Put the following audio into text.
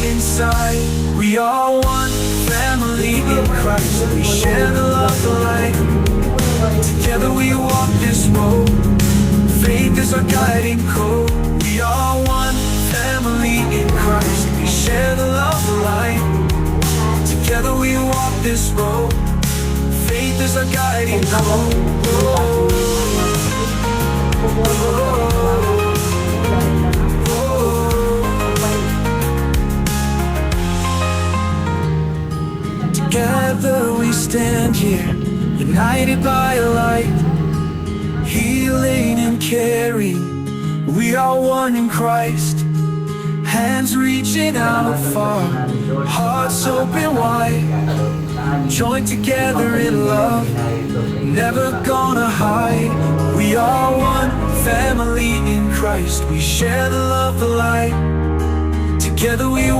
inside. We are one family in Christ. We share the love, the light. Together we walk this road. Faith is our guiding code. We are one family in Christ. We share the love, the light. Together we walk this road. Faith is our guiding code. Together we stand here, united by a light, healing and caring. We are one in Christ. Hands reaching out far, hearts open wide, joined together in love, never gonna hide. We are one family in Christ. We share the love, the light. Together we